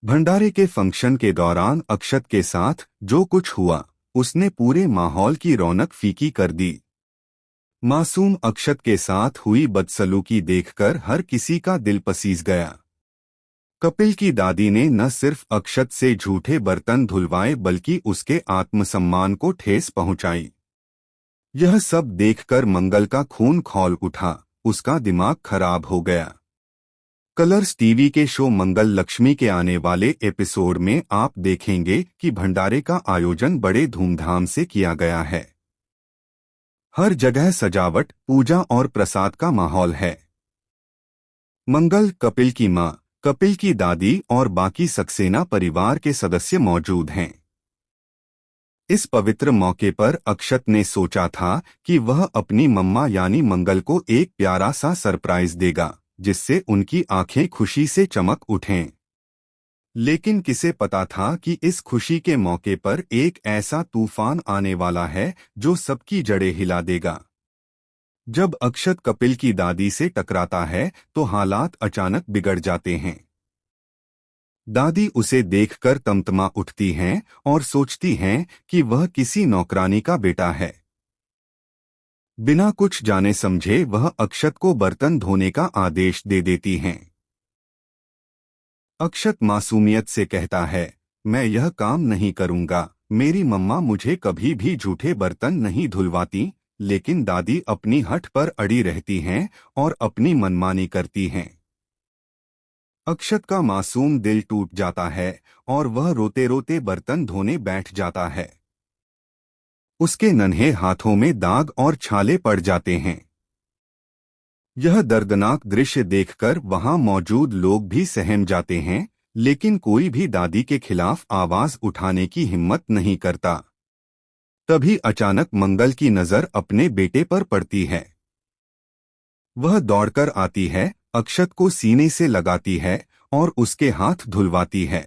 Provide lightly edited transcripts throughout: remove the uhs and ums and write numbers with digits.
भंडारे के फंक्शन के दौरान अक्षत के साथ जो कुछ हुआ उसने पूरे माहौल की रौनक फीकी कर दी। मासूम अक्षत के साथ हुई बदसलूकी देखकर हर किसी का दिल पसीज गया। कपिल की दादी ने न सिर्फ अक्षत से झूठे बर्तन धुलवाए बल्कि उसके आत्मसम्मान को ठेस पहुंचाई। यह सब देखकर मंगल का खून खौल उठा, उसका दिमाग खराब हो गया। कलर्स टीवी के शो मंगल लक्ष्मी के आने वाले एपिसोड में आप देखेंगे कि भंडारे का आयोजन बड़े धूमधाम से किया गया है। हर जगह सजावट, पूजा और प्रसाद का माहौल है। मंगल, कपिल की मां, कपिल की दादी और बाकी सक्सेना परिवार के सदस्य मौजूद हैं। इस पवित्र मौके पर अक्षत ने सोचा था कि वह अपनी मम्मा यानी मंगल को एक प्यारा सा सरप्राइज देगा जिससे उनकी आंखें खुशी से चमक उठें। लेकिन किसे पता था कि इस खुशी के मौके पर एक ऐसा तूफान आने वाला है जो सबकी जड़ें हिला देगा। जब अक्षत कपिल की दादी से टकराता है तो हालात अचानक बिगड़ जाते हैं। दादी उसे देखकर तमतमा उठती हैं और सोचती हैं कि वह किसी नौकरानी का बेटा है। बिना कुछ जाने समझे वह अक्षत को बर्तन धोने का आदेश दे देती हैं। अक्षत मासूमियत से कहता है, मैं यह काम नहीं करूंगा, मेरी मम्मा मुझे कभी भी झूठे बर्तन नहीं धुलवाती। लेकिन दादी अपनी हठ पर अड़ी रहती हैं और अपनी मनमानी करती हैं। अक्षत का मासूम दिल टूट जाता है और वह रोते रोते बर्तन धोने बैठ जाता है। उसके नन्हे हाथों में दाग और छाले पड़ जाते हैं। यह दर्दनाक दृश्य देखकर वहां मौजूद लोग भी सहम जाते हैं, लेकिन कोई भी दादी के खिलाफ आवाज उठाने की हिम्मत नहीं करता। तभी अचानक मंगल की नजर अपने बेटे पर पड़ती है। वह दौड़कर आती है, अक्षत को सीने से लगाती है और उसके हाथ धुलवाती है।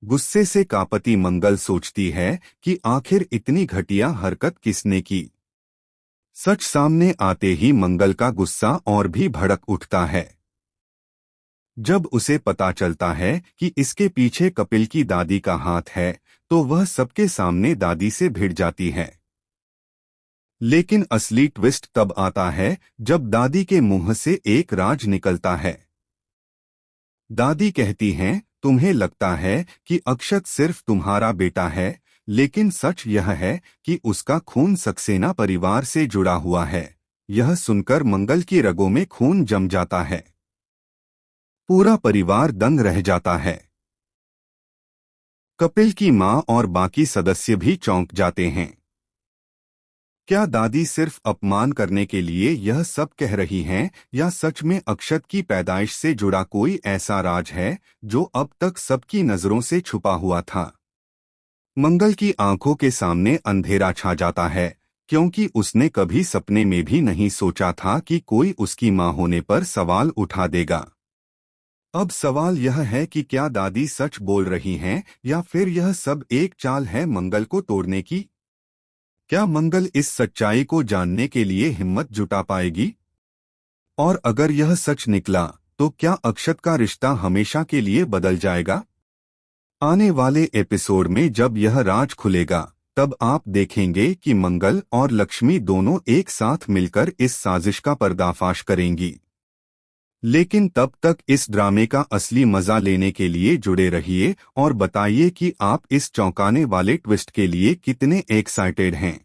गुस्से से कांपती मंगल सोचती है कि आखिर इतनी घटिया हरकत किसने की। सच सामने आते ही मंगल का गुस्सा और भी भड़क उठता है। जब उसे पता चलता है कि इसके पीछे कपिल की दादी का हाथ है तो वह सबके सामने दादी से भिड़ जाती है। लेकिन असली ट्विस्ट तब आता है जब दादी के मुंह से एक राज निकलता है। दादी कहती हैं, तुम्हें लगता है कि अक्षत सिर्फ तुम्हारा बेटा है, लेकिन सच यह है कि उसका खून सक्सेना परिवार से जुड़ा हुआ है। यह सुनकर मंगल की रगों में खून जम जाता है। पूरा परिवार दंग रह जाता है। कपिल की मां और बाकी सदस्य भी चौंक जाते हैं। क्या दादी सिर्फ अपमान करने के लिए यह सब कह रही हैं या सच में अक्षत की पैदाइश से जुड़ा कोई ऐसा राज है जो अब तक सबकी नजरों से छुपा हुआ था? मंगल की आंखों के सामने अंधेरा छा जाता है क्योंकि उसने कभी सपने में भी नहीं सोचा था कि कोई उसकी मां होने पर सवाल उठा देगा। अब सवाल यह है कि क्या दादी सच बोल रही हैं या फिर यह सब एक चाल है मंगल को तोड़ने की? क्या मंगल इस सच्चाई को जानने के लिए हिम्मत जुटा पाएगी? और अगर यह सच निकला तो क्या अक्षत का रिश्ता हमेशा के लिए बदल जाएगा? आने वाले एपिसोड में जब यह राज खुलेगा तब आप देखेंगे कि मंगल और लक्ष्मी दोनों एक साथ मिलकर इस साजिश का पर्दाफाश करेंगी। लेकिन तब तक इस ड्रामे का असली मजा लेने के लिए जुड़े रहिए और बताइए कि आप इस चौंकाने वाले ट्विस्ट के लिए कितने एक्साइटेड हैं।